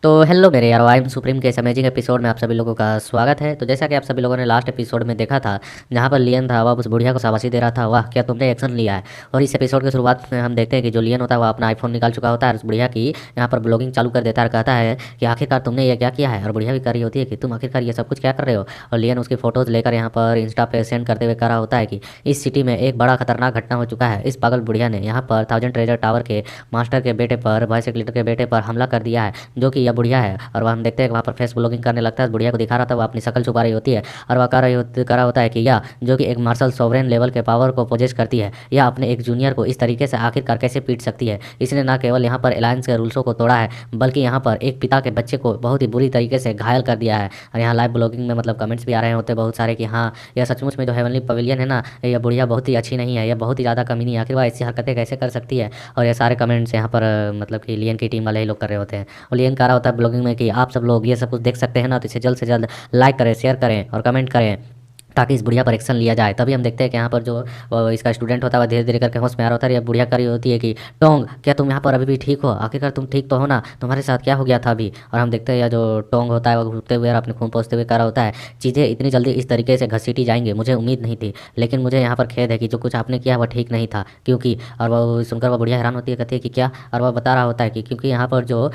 तो हेलो मेरे यारो, आई एम सुप्रीम के इस अमेजिंग एपिसोड में आप सभी लोगों का स्वागत है। तो जैसा कि आप सभी लोगों ने लास्ट एपिसोड में देखा था, जहां पर लियन था वह उस बुढ़िया को शाबाशी दे रहा था, वाह क्या तुमने एक्शन लिया है। और इस एपिसोड की शुरुआत में हम देखते हैं कि जो लियन होता है वह अपना आईफोन निकाल चुका होता है, उस बुढ़िया की यहाँ पर ब्लॉगिंग चालू कर देता है, कहता है कि आखिरकार तुमने ये क्या किया है। और बुढ़िया भी कर रही होती है कि तुम आखिरकार ये सब कुछ क्या कर रहे हो। और लियन उसकी फोटोज लेकर यहाँ पर इंस्टा पे सेंड करते हुए कह रहा होता है कि इस सिटी में एक बड़ा खतरनाक घटना हो चुका है। इस पागल बुढ़िया ने यहाँ पर 1000 ट्रेजर टावर के मास्टर के बेटे पर, वॉइस लीडर के बेटे पर हमला कर दिया है, जो कि यह बुढ़िया है। और वह हम देखते हैं कि वहाँ पर फेस ब्लॉगिंग करने लगता है, बुढ़िया को दिखा रहा था, वो अपनी शक्ल छुपा रही होती है। और वह कह रहा होता है कि यह जो कि एक मार्शल सोवरेन लेवल के पावर को पोजेस करती है, यह अपने एक जूनियर को इस तरीके से आखिरकार कैसे पीट सकती है। इसने न केवल यहाँ पर अलायंस के रूल्सों को तोड़ा है, बल्कि यहाँ पर एक पिता के बच्चे को बहुत ही बुरी तरीके से घायल कर दिया है। और यहाँ लाइव ब्लॉगिंग में मतलब कमेंट्स भी आ रहे होते हैं बहुत सारे कि हाँ, यह सचमुच में जो हेवनली पवेलियन है ना, यह बुढ़िया बहुत ही अच्छी नहीं है, यह बहुत ही ज़्यादा कमीनी है, आखिर वह ऐसी हरकतें कैसे कर सकती है। और ये सारे कमेंट्स यहाँ पर मतलब कि लियन की टीम वाले ही लोग कर रहे होते हैं। और लियन कह रहा होता है ब्लॉगिंग में कि आप सब लोग ये सब कुछ देख सकते हैं ना, तो इसे जल्द से जल्द लाइक करें, शेयर करें और कमेंट करें, ताकि इस बुढ़िया पर एक्शन लिया जाए। तभी हम देखते हैं कि यहाँ पर जो इसका स्टूडेंट होता है वह धीरे धीरे करके होश में आ रहा होता है। ये बुढ़िया कर रही होती है कि टोंग, क्या तुम यहाँ पर अभी भी ठीक हो? आखिरकार तुम ठीक तो हो ना? तुम्हारे साथ क्या हो गया था अभी? और हम देखते हैं यह जो टोंग होता है वह घूमते हुए और अपने खून पोंछते हुए कह रहा होता है, चीज़ें इतनी जल्दी इस तरीके से घसीटी जाएंगे मुझे उम्मीद नहीं थी, लेकिन मुझे यहाँ पर खेद है कि जो कुछ आपने किया वह ठीक नहीं था। क्योंकि और वह सुनकर वह बुढ़िया हैरान होती है, कहती है कि क्या? और वह बता रहा होता है कि क्योंकि यहाँ पर जो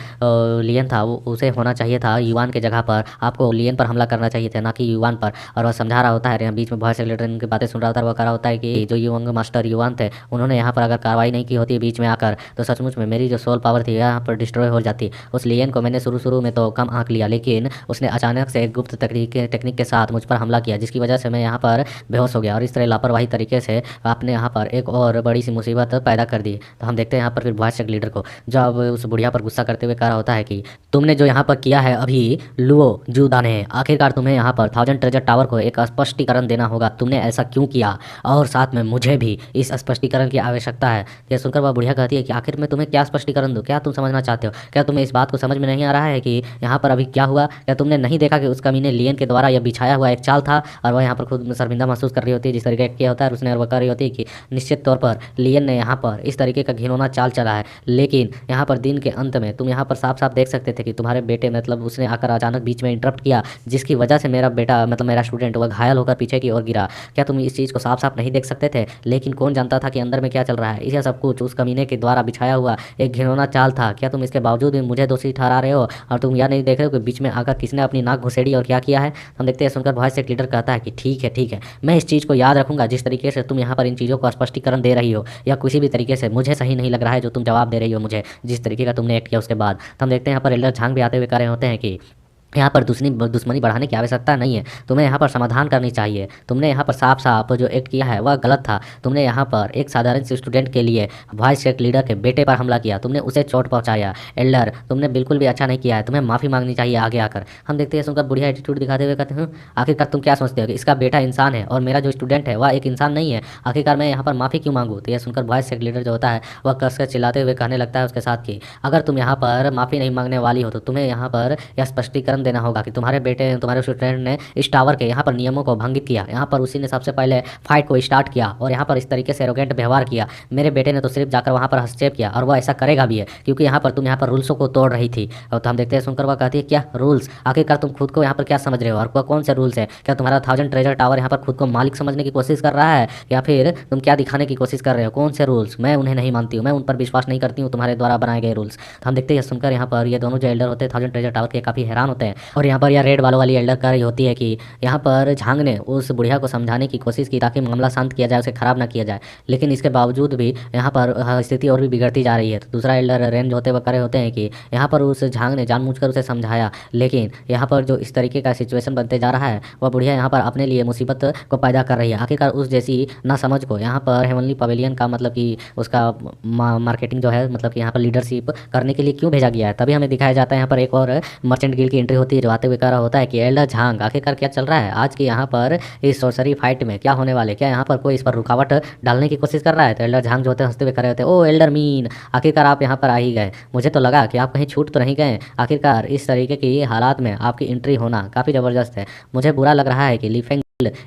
लियन था वो उसे होना चाहिए था युवान के जगह पर, आपको लियन पर हमला करना चाहिए था, ना कि युवान पर। और वह समझा रहा होता है, यहाँ बीच में बहुत से लीडर इनकी बातें सुन रहा होता है। वह कह रहा होता है कि जो युवंग मास्टर युवान थे, उन्होंने यहाँ पर अगर कार्रवाई नहीं की होती बीच में आकर, तो सचमुच में मेरी जो सोल पावर थी यहाँ पर डिस्ट्रॉय हो जाती। उस लियन को मैंने शुरू में तो कम आंक लिया, लेकिन उसने अचानक से एक गुप्त टेक्निक के साथ मुझ पर हमला किया, जिसकी वजह से मैं यहाँ पर बेहोश हो गया। और इस तरह लापरवाही तरीके से आपने यहाँ पर एक और बड़ी सी मुसीबत पैदा कर दी। तो हम देखते हैं यहाँ पर फिर वॉइस लीडर को, जो अब उस बुढ़िया पर गुस्सा करते हुए कह रहा होता है कि तुमने जो यहाँ पर किया है अभी लुओ जूदाने, आखिरकार तुम्हें यहाँ पर 1000 ट्रेजर टावर को एक स्पष्टीकरण देना होगा, तुमने ऐसा क्यों किया, और साथ में मुझे भी इस स्पष्टीकरण की आवश्यकता है। यह सुनकर वह बुढ़िया कहती है कि आखिर मैं तुम्हें क्या स्पष्टीकरण दूं, क्या तुम समझना चाहते हो? क्या तुम्हें इस बात को समझ में नहीं आ रहा है कि यहाँ पर अभी क्या हुआ? क्या तुमने नहीं देखा कि उस कमीने लियन के द्वारा यह बिछाया हुआ एक चाल था? और वह यहाँ पर खुद शर्मिंदा महसूस कर रही होती है जिस तरीके किया होता है उसने। और वह कह रही होती है कि निश्चित तौर पर लियन ने यहाँ पर इस तरीके का घिनौना चाल चला है, लेकिन यहाँ पर दिन के अंत में तुम यहाँ पर साफ साफ देख सकते थे कि तुम्हारे बेटे मतलब उसने आकर अचानक बीच में इंटरप्ट किया, जिसकी वजह से मेरा बेटा मतलब मेरा स्टूडेंट वह घायल होकर पीछे की ओर गिरा। क्या तुम इस चीज़ को साफ साफ नहीं देख सकते थे? लेकिन कौन जानता था कि अंदर में क्या चल रहा है? यह सब कुछ उस कमीने के द्वारा बिछाया हुआ एक घिनौना चाल था। क्या तुम इसके बावजूद भी मुझे दोषी ठहरा रहे हो? और तुम यह नहीं देख रहे हो कि बीच में आकर किसने अपनी नाक घुसेड़ी और क्या किया है? हम देखते हैं सुनकर वॉइस एक लीडर कहता है कि ठीक है, मैं इस चीज़ को याद रखूंगा। जिस तरीके से तुम यहाँ पर इन चीज़ों को स्पष्टीकरण दे रही हो या किसी भी तरीके से मुझे सही नहीं लग रहा है जो तुम जवाब दे रही हो मुझे, जिस तरीके का तुमने एक्ट किया उसके बाद। तो हम देखते हैं यहाँ पर एल्डर झांग भी आते हुए कह रहे होते हैं कि यहाँ पर दुश्मनी बढ़ाने की आवश्यकता नहीं है, तुम्हें यहाँ पर समाधान करनी चाहिए। तुमने यहाँ पर साफ साफ जो एक्ट किया है वह गलत था। तुमने यहाँ पर एक साधारण से स्टूडेंट के लिए वॉइस चेक लीडर के बेटे पर हमला किया, तुमने उसे चोट पहुँचाया। एल्डर, तुमने बिल्कुल भी अच्छा नहीं किया है, तुम्हें माफ़ी मांगनी चाहिए आगे आकर। हम देखते हैं सुनकर बुढ़िया एटीट्यूड दिखाते हुए कहते हैं, आखिरकार तुम क्या सोचते हो कि इसका बेटा इंसान है और मेरा जो स्टूडेंट है वह एक इंसान नहीं है? आखिरकार मैं यहाँ पर माफ़ी क्यों मांगूँ? तो यह सुनकर वॉइस चेक लीडर जो होता है वह कसकर चिल्लाते हुए कहने लगता है उसके साथ कि अगर तुम यहाँ पर माफ़ी नहीं मांगने वाली हो तो तुम्हें यहाँ पर यह स्पष्टीकरण देना होगा कि तुम्हारे तुम्हारे स्टूडेंट ने इस टावर के यहाँ पर नियमों को भंगित किया। यहाँ पर उसी ने सबसे पहले फाइट को स्टार्ट किया और यहाँ पर इस तरीके से एरोगेंट व्यवहार किया। मेरे बेटे ने तो सिर्फ जाकर वहाँ पर हस्तक्षेप किया और वह ऐसा करेगा भी है क्योंकि यहाँ पर तुम यहाँ पर रूल्सों को तोड़ रही थी। और तो हम देखते हैं सुनकर वह कहती है, क्या रूल्स? आखिरकार तुम खुद को यहाँ पर क्या समझ रहे हो और कौन से रूल्स है? क्या तुम्हारा 1000 ट्रेजर टावर यहाँ पर खुद को मालिक समझने की कोशिश कर रहा है या फिर तुम क्या दिखाने की कोशिश कर रहे हो? कौन से रूल्स? मैं उन्हें नहीं मानती हूँ, मैं उन पर विश्वास नहीं करती हूँ, तुम्हारे द्वारा बनाए गए रूल्स। तो हम देखते हैं सुनकर यहाँ पर ये दोनों जो एल्डर होते हैं 1000 ट्रेजर टावर के काफ़ी हैरान होते हैं। और यहाँ पर यह रेड वालों वाली एल्डर कर होती है कि यहाँ पर झांग ने उस बुढ़िया को समझाने की कोशिश की ताकि मामला शांत किया जाए, उसे खराब ना किया जाए, लेकिन इसके बावजूद भी यहाँ पर स्थिति और भी बिगड़ती जा रही है। तो दूसरा एल्डर रेंज होते हुए करे होते हैं कि यहाँ पर उस झांग ने जानबूझकर उसे समझाया, लेकिन यहाँ पर जो इस तरीके का सिचुएशन बनते जा रहा है वह बुढ़िया यहाँ पर अपने लिए मुसीबत को पैदा कर रही है। आखिरकार उस जैसी ना समझ को यहाँ पर हेवनली पवेलियन का मतलब कि उसका मार्केटिंग जो है मतलब कि यहाँ पर लीडरशिप करने के लिए क्यों भेजा गया है। तभी हमें दिखाया जाता है यहाँ पर एक और मर्चेंट गिल्ड की एंट्री होती है जो आते हुए कह रहा होता है कि एल्डर झांग, आखिरकार क्या चल रहा है आज की यहाँ पर इस सोर्सरी फाइट में? क्या होने वाले? क्या यहाँ पर कोई इस पर रुकावट डालने की कोशिश कर रहा है? तो एल्डर झांग जो होते हैं हंसते हुए कर रहे होते हैं, ओ एल्डर मीन, आखिरकार आप यहाँ पर आ ही गए। मुझे तो लगा कि आप कहीं छूट तो नहीं गए। आखिरकार इस तरीके की हालात में आपकी एंट्री होना काफ़ी ज़बरदस्त है। मुझे बुरा लग रहा है कि लीफेंग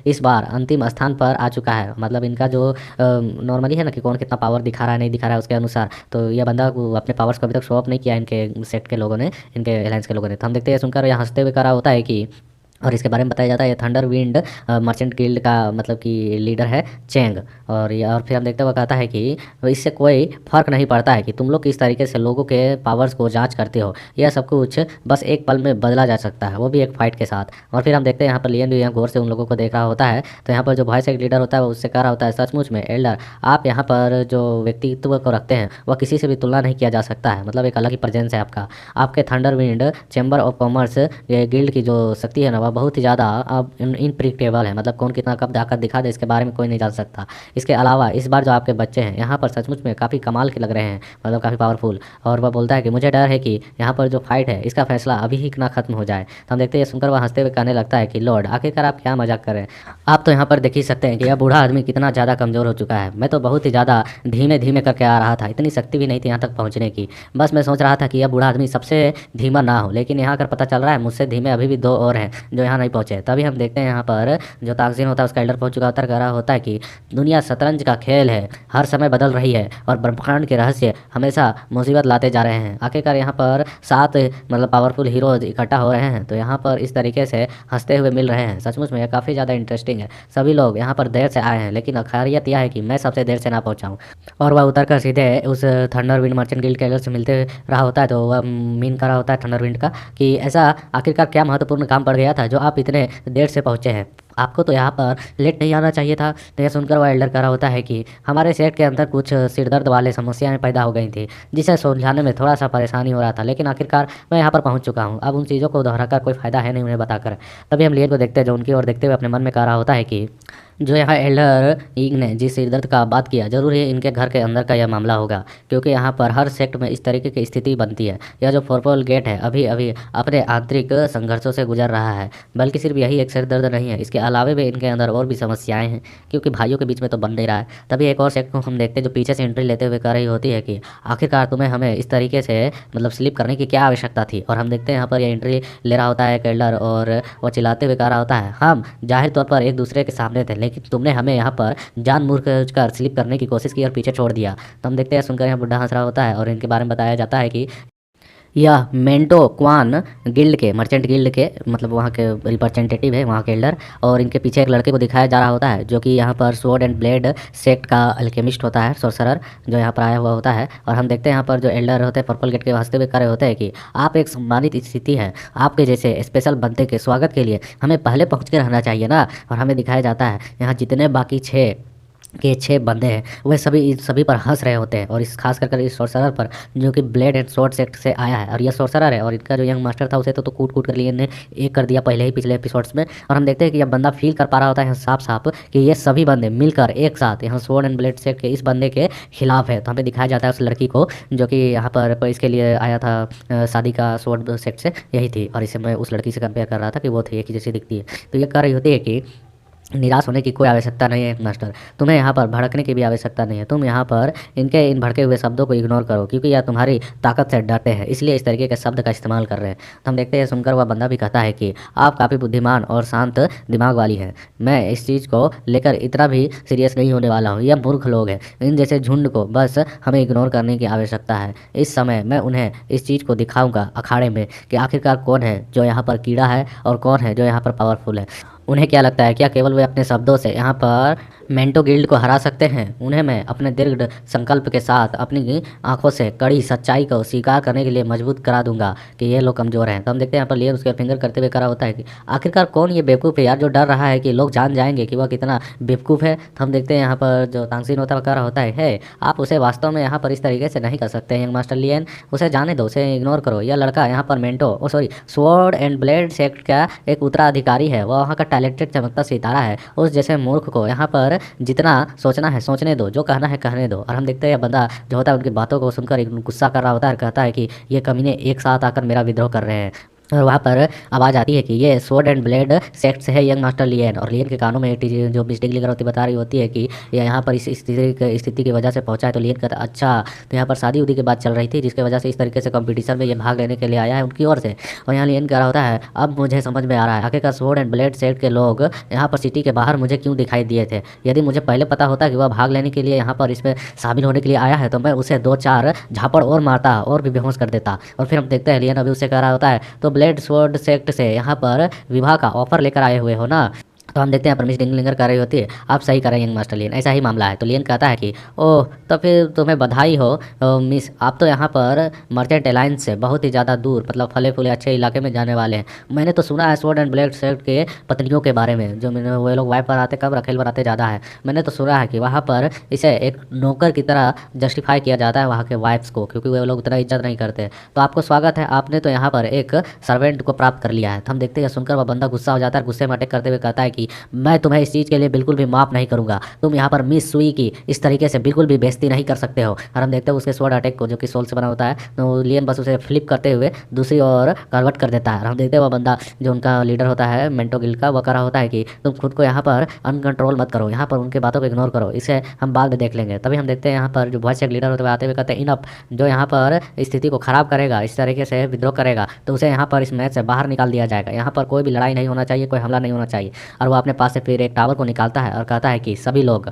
इस बार अंतिम स्थान पर आ चुका है। मतलब इनका जो नॉर्मली है ना कि कौन कितना पावर दिखा रहा है नहीं दिखा रहा है उसके अनुसार, तो यह बंदा अपने पावर्स को अभी तक शो ऑफ नहीं किया इनके सेट के लोगों ने, इनके एलायंस के लोगों ने। तो हम देखते हैं सुनकर यहाँ हंसते हुए करा होता है कि, और इसके बारे में बताया जाता है ये थंडर विंड मर्चेंट गिल्ड का मतलब कि लीडर है चेंग। और फिर हम देखते हुए कहता है कि इससे कोई फर्क नहीं पड़ता है कि तुम लोग किस तरीके से लोगों के पावर्स को जांच करते हो, यह सब कुछ बस एक पल में बदला जा सकता है, वो भी एक फाइट के साथ। और फिर हम देखते हैं यहाँ पर लियन भी यहाँ गौर से उन लोगों को देख रहा होता है। तो यहाँ पर जो वॉइस एक लीडर होता है वो उससे कह रहा होता है, सचमुच में एल्डर आप यहाँ पर जो व्यक्तित्व को रखते हैं वह किसी से भी तुलना नहीं किया जा सकता है। मतलब एक अलग ही प्रेजेंस है आपका। आपके thunder wind chamber of commerce ये गिल्ड की जो शक्ति है ना वह बहुत ही ज़्यादा अब इनप्रिडिक्टेबल है। मतलब कौन कितना कब जाकर दिखा दे इसके बारे में कोई नहीं जान सकता। इसके अलावा इस बार जो आपके बच्चे हैं यहाँ पर सचमुच में काफ़ी कमाल के लग रहे हैं, मतलब काफ़ी पावरफुल। और वह बोलता है कि मुझे डर है कि यहाँ पर जो फाइट है इसका फैसला अभी ही ना खत्म हो जाए। तो हम देखते हैं सुनकर वह हंसते हुए कहने लगता है कि लॉर्ड आखिरकार आप क्या मजाक कर रहे हैं। आप तो यहाँ पर देख ही सकते हैं कि यह बूढ़ा आदमी कितना ज़्यादा कमज़ोर हो चुका है। मैं तो बहुत ही ज़्यादा धीमे धीमे करके आ रहा था, इतनी शक्ति भी नहीं थी यहाँ तक पहुँचने की। बस मैं सोच रहा था कि यह बूढ़ा आदमी सबसे धीमा ना हो, लेकिन यहाँ कर पता चल रहा है मुझसे धीमे अभी भी दो और हैं जो यहाँ नहीं पहुँचे। तभी हम देखते हैं यहाँ पर जो ताकजीन होता है उसका एल्डर पहुँच चुका होता है, कह रहा होता है कि दुनिया शतरंज का खेल है, हर समय बदल रही है और ब्रह्मांड के रहस्य हमेशा मुसीबत लाते जा रहे हैं। आखिरकार यहाँ पर 7 मतलब पावरफुल हीरोज इकट्ठा हो रहे हैं, तो यहाँ पर इस तरीके से हंसते हुए मिल रहे हैं। सचमुच में यह काफ़ी ज़्यादा इंटरेस्टिंग है। सभी लोग यहाँ पर देर से आए हैं, लेकिन खैरियत यह है कि मैं सबसे देर से ना पहुँचाऊँ। और वह उतर कर सीधे उस थंडर विंड मर्चेंट गिल्ड के एल्डर से मिलते रहा होता है। तो वह मीन कर रहा होता है थंडर विंड का कि ऐसा आखिरकार क्या महत्वपूर्ण काम पड़ गया था जो आप इतने देर से पहुँचे हैं, आपको तो यहाँ पर लेट नहीं आना चाहिए था। तो यह सुनकर वह एल्डर कह रहा होता है कि हमारे सेट के अंदर कुछ सिरदर्द वाले समस्याएं पैदा हो गई थी, जिसे सुलझाने में थोड़ा सा परेशानी हो रहा था, लेकिन आखिरकार मैं यहाँ पर पहुँच चुका हूँ। अब उन चीज़ों को दोहराकर कोई फ़ायदा है नहीं उन्हें बताकर। तभी हम लियन को देखते हैं जो उनकी ओर देखते हुए अपने मन में कह रहा होता है कि जो यहाँ एल्डर ईग ने जिस सिरदर्द का बात किया, जरूर ही इनके घर के अंदर का यह मामला होगा, क्योंकि यहाँ पर हर सेक्ट में इस तरीके की स्थिति बनती है। यह जो पर्पल गेट है अभी अभी अपने आंतरिक संघर्षों से गुजर रहा है, बल्कि सिर्फ यही एक सिरदर्द नहीं है, इसके अलावे भी इनके अंदर और भी समस्याएं हैं, क्योंकि भाइयों के बीच में तो बन नहीं रहा है। तभी एक और सेक्ट को हम देखते हैं जो पीछे से एंट्री लेते हुए कह रही होती है कि आखिरकार तुम्हें हमें इस तरीके से मतलब स्लिप करने की क्या आवश्यकता थी। और हम देखते हैं यहाँ पर यह एंट्री ले रहा होता है एक एल्डर, और वह चिल्लाते हुए कह रहा होता है, हम जाहिर तौर पर एक दूसरे के सामने थे, लेकिन तुमने हमें यहाँ पर जानबूझ कर स्लिप करने की कोशिश की और पीछे छोड़ दिया। तो हम देखते हैं सुनकर यहाँ बुढ़ा हंस रहा होता है और इनके बारे में बताया जाता है कि यह मेंटो क्वान गिल्ड के मर्चेंट गिल्ड के मतलब वहाँ के रिप्रेजेंटेटिव है, वहाँ के एल्डर। और इनके पीछे एक लड़के को दिखाया जा रहा होता है जो कि यहाँ पर स्वॉर्ड एंड ब्लेड सेक्ट का अल्केमिस्ट होता है, सोर्सरर, जो यहाँ पर आया हुआ होता है। और हम देखते हैं यहाँ पर जो एल्डर होते हैं पर्पल गेट के हंसते हुए खड़े होते हैं कि आप एक सम्मानित स्थिति है, आपके जैसे स्पेशल बंदे के स्वागत के लिए हमें पहले पहुँच के रहना चाहिए ना। और हमें दिखाया जाता है यहाँ जितने बाकी 6 बंदे हैं वह सभी पर हंस रहे होते हैं, और इस खास कर इस सोर्सरर पर जो कि ब्लेड एंड स्वॉर्ड सेक्ट से आया है। और यह सोर्सरर है और इनका जो यंग मास्टर था उसे तो कूट कूट कर लिए ने एक कर दिया पहले ही पिछले एपिसोड्स में। और हम देखते हैं कि यह बंदा फील कर पा रहा होता है यहाँ साफ साफ कि ये सभी बंदे मिलकर एक साथ यहाँ स्वॉर्ड एंड ब्लेड सेक्ट के इस बंदे के खिलाफ है। तो हमें दिखाया जाता है उस लड़की को जो कि यहाँ पर इसके लिए आया था शादी का स्वॉर्ड सेक्ट से, यही थी। और इसे मैं उस लड़की से कंपेयर कर रहा था कि वो थी एक ही जैसी दिखती है। तो ये कह रही होती है कि निराश होने की कोई आवश्यकता नहीं है मास्टर, तुम्हें यहाँ पर भड़कने की भी आवश्यकता नहीं है। तुम यहाँ पर इनके इन भड़के हुए शब्दों को इग्नोर करो, क्योंकि यह तुम्हारी ताकत से डरते हैं, इसलिए इस तरीके के शब्द का इस्तेमाल कर रहे हैं। तो हम देखते हैं सुनकर वह बंदा भी कहता है कि आप काफ़ी बुद्धिमान और शांत दिमाग वाली हैं, मैं इस चीज़ को लेकर इतना भी सीरियस नहीं होने वाला हूँ। यह मूर्ख लोग हैं, इन जैसे झुंड को बस हमें इग्नोर करने की आवश्यकता है। इस समय मैं उन्हें इस चीज़ को दिखाऊंगा अखाड़े में कि आखिरकार कौन है जो यहाँ पर कीड़ा है और कौन है जो यहाँ पर पावरफुल है। उन्हें क्या लगता है, क्या केवल वे अपने शब्दों से यहाँ पर मेंटो गिल्ड को हरा सकते हैं? उन्हें मैं अपने दृढ़ संकल्प के साथ अपनी आंखों से कड़ी सच्चाई को स्वीकार करने के लिए मजबूत करा दूंगा कि ये लोग कमज़ोर हैं। तो हम देखते हैं यहाँ पर लियन उसके फिंगर करते हुए करा होता है कि आखिरकार कौन ये बेवकूफ़ है यार जो डर रहा है कि लोग जान जाएंगे कि वह कितना बेवकूफ़ है। तो हम देखते हैं यहाँ पर जो तांगसीन होता है वह कह रहा होता है आप उसे वास्तव में यहाँ पर इस तरीके से नहीं कर सकते यंग मास्टर लियन, उसे जाने दो, उसे इग्नोर करो। यह लड़का यहाँ पर मेंटो स्वॉर्ड एंड ब्लेड सेक्ट का एक उत्तराधिकारी है, वह वहाँ का टैलेंटेड चमकता सितारा है। उस जैसे मूर्ख को यहाँ पर जितना सोचना है सोचने दो, जो कहना है कहने दो। और हम देखते हैं बंदा जो होता है उनकी बातों को सुनकर गुस्सा कर रहा होता है और कहता है कि ये कमीने एक साथ आकर मेरा विद्रोह कर रहे हैं। और वहाँ पर आवाज़ आती है कि ये स्वॉर्ड एंड ब्लेड सेक्ट से है यंग मास्टर लियन। और लियन के कानों में एक चीज़ जो मिस्टेक लिखकर होती बता रही होती है कि ये यहाँ पर इस स्थिति की वजह से पहुँचा है। तो लियन कहता है अच्छा, तो यहाँ पर शादी उदी की बात चल रही थी जिसकी वजह से इस तरीके से कंपटीशन में ये भाग लेने के लिए आया है उनकी ओर से। और यहाँ लियन कह रहा होता है अब मुझे समझ में आ रहा है आखिरकार स्वॉर्ड एंड ब्लेड सेक्ट के लोग यहाँ पर सिटी के बाहर मुझे क्यों दिखाई दिए थे। यदि मुझे पहले पता होता कि वह भाग लेने के लिए यहाँ पर इसमें शामिल होने के लिए आया है तो मैं उसे 2-4 झापड़ और मारता और भी बेहोश कर देता। और फिर हम देखते हैं लियन अभी उससे कह रहा होता है तो ब्लेड स्वॉर्ड सेक्ट से यहाँ पर विवाह का ऑफर लेकर आए हुए हो ना। तो हम देखते हैं पर मिस डिंगलिंगर कर रही होती है आप सही कर रहे हैं यंग मास्टर लियन, ऐसा ही मामला है। तो लियन कहता है कि ओह तो फिर तुम्हें बधाई हो मिस, आप तो यहाँ पर मर्चेंट अलायंस से बहुत ही ज़्यादा दूर मतलब फले फूले अच्छे इलाके में जाने वाले हैं। मैंने तो सुना है स्वॉर्ड एंड ब्लेड सेक्ट के पत्नियों के बारे में, जो मैंने वो लोग वाइफ पर आते कम रखेल पर आते ज़्यादा है। मैंने तो सुना है कि वहाँ पर इसे एक नौकर की तरह जस्टिफाई किया जाता है वहाँ के वाइफ्स को, क्योंकि वो लोग उतना इज्जत नहीं करते। तो आपको स्वागत है, आपने तो यहाँ पर एक सर्वेंट को प्राप्त कर लिया है। तो हम देखते हैं सुनकर वह बंदा गुस्सा हो जाता है, गुस्से में अटैक करते हुए कहता है कि मैं तुम्हें इस चीज़ के लिए बिल्कुल भी माफ़ नहीं करूंगा, तुम यहाँ पर मिस सुई की इस तरीके से बिल्कुल भी बेइज्जती नहीं कर सकते हो। और हम देखते हैं उसके स्वॉर्ड अटैक को जो कि सोल से बना होता है, तो लियन बस उसे फ्लिप करते हुए दूसरी ओर कन्वर्ट कर देता है। और हम देखते हैं वह बंदा जो उनका लीडर होता है मेंटो गिल्ड का, वह कह रहा होता है कि तुम खुद को यहाँ पर अनकंट्रोल मत करो, यहाँ पर उनकी बातों को इग्नोर करो, इसे हम बाद में देख लेंगे। तभी हम देखते हैं यहाँ पर जो वॉइस लीडर होते हुए आते हुए कहते हैं इनफ, जो यहाँ पर स्थिति को खराब करेगा, इस तरीके से विद्रोह करेगा तो उसे यहाँ पर इस मैच से बाहर निकाल दिया जाएगा। यहाँ पर कोई भी लड़ाई नहीं होना चाहिए, कोई हमला नहीं होना चाहिए। और वो अपने पास से फिर एक टावर को निकालता है और कहता है कि सभी लोग,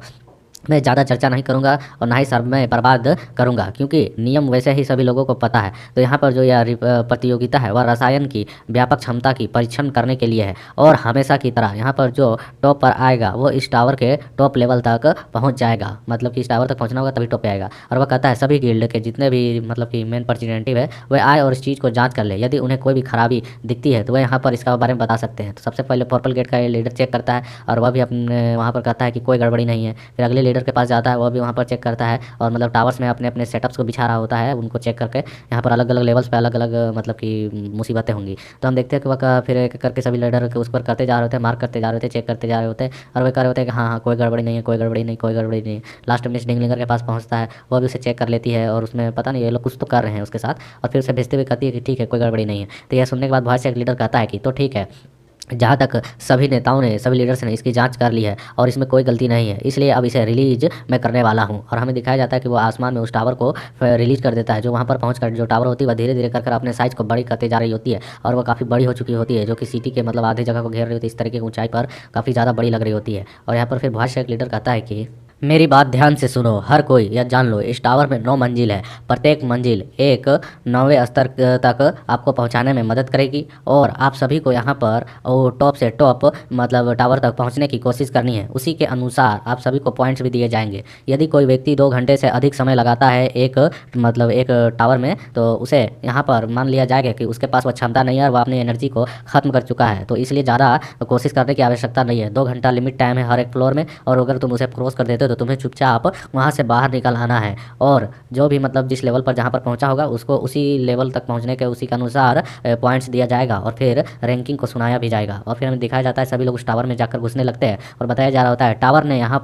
मैं ज़्यादा चर्चा नहीं करूंगा और ना ही समय बर्बाद करूंगा क्योंकि नियम वैसे ही सभी लोगों को पता है। तो यहाँ पर जो यह प्रतियोगिता है वह रसायन की व्यापक क्षमता की परीक्षण करने के लिए है और हमेशा की तरह यहाँ पर जो टॉप पर आएगा वो इस टावर के टॉप लेवल तक पहुँच जाएगा, मतलब कि इस टावर तक पहुँचना होगा तभी टॉप पे आएगा। और वह कहता है सभी गिल्ड के जितने भी मतलब कि मेन रिप्रेजेंटेटिव है वह आए और इस चीज़ को जाँच कर ले, यदि उन्हें कोई भी खराबी दिखती है तो वह यहाँ पर इसका बारे में बता सकते हैं। तो सबसे पहले पर्पल गेट का लीडर चेक करता है और वह भी अपने वहाँ पर कहता है कि कोई गड़बड़ी नहीं है। फिर अगले लीडर के पास जाता है, वो भी वहाँ पर चेक करता है और मतलब टावर्स में अपने अपने सेटअप्स को बिछा रहा होता है, उनको चेक करके यहाँ पर अलग अलग लेवल्स पे अलग अलग मतलब कि मुसीबतें होंगी। तो हम देखते हैं कि वह फिर एक करके सभी लीडर के उस पर करते जा रहे होते हैं, मार्क करते जा रहे होते हैं, चेक करते जा रहे होते हैं और वे कर रहे होते हैं कि हाँ हाँ कोई गड़बड़ी नहीं है, कोई गड़बड़ी नहीं, कोई गड़बड़ी नहीं। लास्ट में डिंगलिंगर के पास पहुँचता है, वो भी उसे चेक कर लेती है और उसमें पता नहीं ये लोग कुछ तो कर रहे हैं उसके साथ, और फिर उसे भेजते हुए कहती है कि ठीक है कोई गड़बड़ी नहीं है। तो यह सुनने के बाद वॉइस लीडर कहता है कि तो ठीक है, जहाँ तक सभी नेताओं ने सभी लीडर्स ने इसकी जांच कर ली है और इसमें कोई गलती नहीं है, इसलिए अब इसे रिलीज मैं करने वाला हूँ। और हमें दिखाया जाता है कि वो आसमान में उस टावर को रिलीज कर देता है। जो वहाँ पर पहुँचकर जो टावर होती है वह धीरे धीरे कर अपने साइज को बड़ी करते जा रही होती है और वह काफ़ी बड़ी हो चुकी होती है, जो कि सिटी के मतलब आधे जगह को घेर रही होती है। इस तरीके की ऊंचाई पर काफ़ी ज़्यादा बड़ी लग रही होती है। और यहाँ पर फिर भाष्य एक लीडर कहता है कि मेरी बात ध्यान से सुनो हर कोई, यह जान लो इस टावर में 9 मंजिल है, प्रत्येक मंजिल एक 9वें स्तर तक आपको पहुंचाने में मदद करेगी और आप सभी को यहाँ पर टॉप से टॉप मतलब टावर तक पहुंचने की कोशिश करनी है। उसी के अनुसार आप सभी को पॉइंट्स भी दिए जाएंगे। यदि कोई व्यक्ति 2 घंटे से अधिक समय लगाता है एक मतलब एक टावर में तो उसे यहाँ पर मान लिया जाएगा कि उसके पास वह क्षमता नहीं है और वह अपनी एनर्जी को ख़त्म कर चुका है, तो इसलिए ज़्यादा कोशिश करने की आवश्यकता नहीं है। 2 घंटा लिमिट टाइम है हर एक फ्लोर में और अगर तुम उसे क्रॉस कर देते हो तो तुम्हें चुपचाप वहाँ से बाहर निकल आना है और जो भी मतलब जिस लेवल पर जहाँ पर पहुँचा होगा उसको उसी लेवल तक पहुँचने के उसी के अनुसार पॉइंट्स दिया जाएगा और फिर रैंकिंग को सुनाया भी जाएगा। और फिर हमें दिखाया जाता है सभी लोग उस टावर में जाकर घुसने लगते हैं और बताया जा रहा होता है टावर ने यहाँ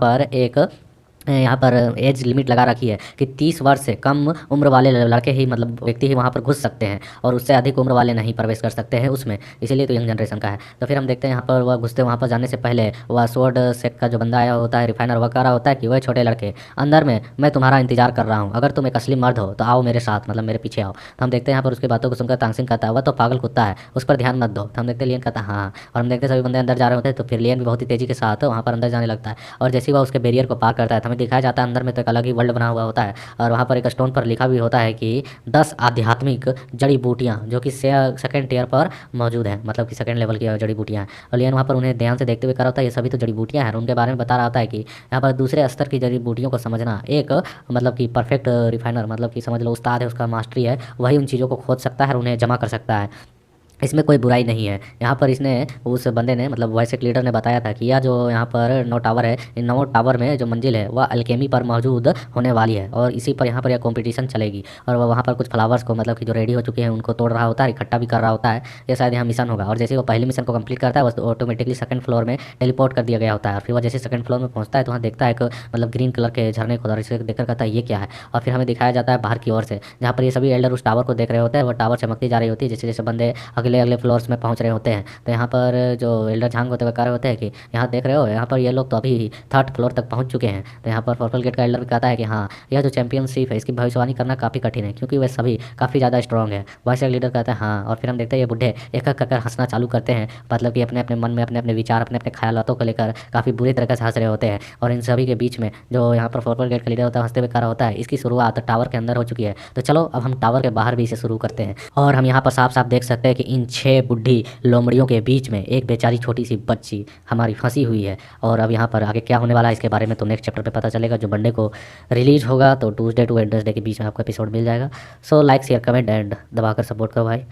पर एज लिमिट लगा रखी है कि 30 वर्ष से कम उम्र वाले लड़के ही मतलब व्यक्ति ही वहाँ पर घुस सकते हैं और उससे अधिक उम्र वाले नहीं प्रवेश कर सकते हैं उसमें, इसीलिए तो यंग जनरेशन का है। तो फिर हम देखते हैं यहाँ पर वह घुसते वहाँ पर जाने से पहले वह स्वॉर्ड सेक्ट का जो बंदा आया होता है रिफाइनर, वह कह रहा होता है कि वह छोटे लड़के अंदर में मैं तुम्हारा इंतजार कर रहा हूँ, अगर तुम एक असली मर्द हो तो आओ मेरे साथ मतलब मेरे पीछे आओ। तो हम देखते हैं यहाँ पर उसकी बातों को सुनकर तांगसिंग कहता है वह तो पागल कुत्ता है, उस पर ध्यान मत दो। तो हम देखते हैं लियन कहता है हाँ, और हम देखते हैं सभी बंदे अंदर जा रहे होते हैं। तो फिर लियन भी बहुत ही तेजी के साथ वहाँ पर अंदर जाने लगता है और जैसे वह उसके बैरियर को पार करता है तो हमें दिखाया जाता है अंदर में तो एक अलग ही वर्ल्ड बना हुआ होता है और वहाँ पर एक स्टोन पर लिखा भी होता है कि 10 आध्यात्मिक जड़ी बूटियाँ जो कि सेकंड टियर पर मौजूद हैं, मतलब कि सेकंड लेवल की जड़ी बूटियाँ हैं। और लियन वहाँ पर उन्हें ध्यान से देखते हुए कर रहा होता है ये सभी तो जड़ी बूटियाँ हैं और उनके बारे में बता रहा होता है कि यहाँ पर दूसरे स्तर की जड़ी बूटियों को समझना एक मतलब कि परफेक्ट रिफाइनर मतलब कि समझ लो उस्ताद है, उसका मास्टरी है, वही उन चीज़ों को खोज सकता है और उन्हें जमा कर सकता है। इसमें कोई बुराई नहीं है। यहाँ पर इसने उस बंदे ने मतलब वॉइस एक लीडर ने बताया था कि यह जो यहाँ पर 9 टावर है, इन 9 टावर में जो मंजिल है वह अल्केमी पर मौजूद होने वाली है और इसी पर यहाँ पर यह कंपटीशन चलेगी। और वह वहाँ पर कुछ फ्लावर्स को मतलब कि जो रेडी हो चुके हैं उनको तोड़ रहा होता है, इकट्ठा भी कर रहा होता है। ये शायद यहाँ मिशन होगा और जैसे वो पहले मिशन को कंप्लीट करता है वो ऑटोमेटिकली सेकंड फ्लोर में टेलीपोर्ट कर दिया गया होता है। और फिर वह जैसे सेकंड फ्लोर में पहुँचता है तो वहाँ देखता है एक मतलब ग्रीन कलर के झरने को और इसे देखकर कहता है ये क्या है। और फिर हमें दिखाया जाता है बाहर की ओर से जहाँ पर ये सभी एल्डर उस टावर को देख रहे होते हैं, वो टावर चमकती जा रही होती है जैसे जैसे बंदे अगले अगले फ्लोर्स में पहुंच रहे होते हैं। तो यहाँ पर जो एल्डर झांग होते हुए कह रहे होते हैं कि यहाँ देख रहे हो, यहाँ पर ये लोग तो अभी 3rd फ्लोर तक पहुँच चुके हैं। तो यहाँ पर पर्पल गेट का एल्डर भी कहता है कि हाँ, यह जो चैंपियनशिप है इसकी भविष्यवाणी करना काफ़ी कठिन है, क्योंकि वे सभी काफ़ी ज़्यादा स्ट्रॉन्ग है। वॉइस लीडर कहता है हाँ, और फिर हम देखते हैं ये बुढ़े एक एक कर हंसना चालू करते हैं, मतलब कि अपने अपने मन में अपने अपने विचार, अपने अपने ख्यालों को लेकर काफ़ी बुरी तरीके से हंस रहे होते हैं। और इन सभी के बीच में जो यहाँ पर पर्पल गेट का लीडर होता है हंसते हुए कह रहा होता है, इसकी शुरुआत टावर के अंदर हो चुकी है, तो चलो अब हम टावर के बाहर भी इसे शुरू करते हैं। और हम यहाँ पर साफ साफ देख सकते हैं कि इन 6 बुढ़ी लोमड़ियों के बीच में एक बेचारी छोटी सी बच्ची हमारी फंसी हुई है। और अब यहाँ पर आगे क्या होने वाला है इसके बारे में तो नेक्स्ट चैप्टर पे पता चलेगा, जो मंडे को रिलीज होगा। तो ट्यूसडे टू वेडनेसडे के बीच में आपको एपिसोड मिल जाएगा। So like share comment and दबाकर सपोर्ट करो भाई।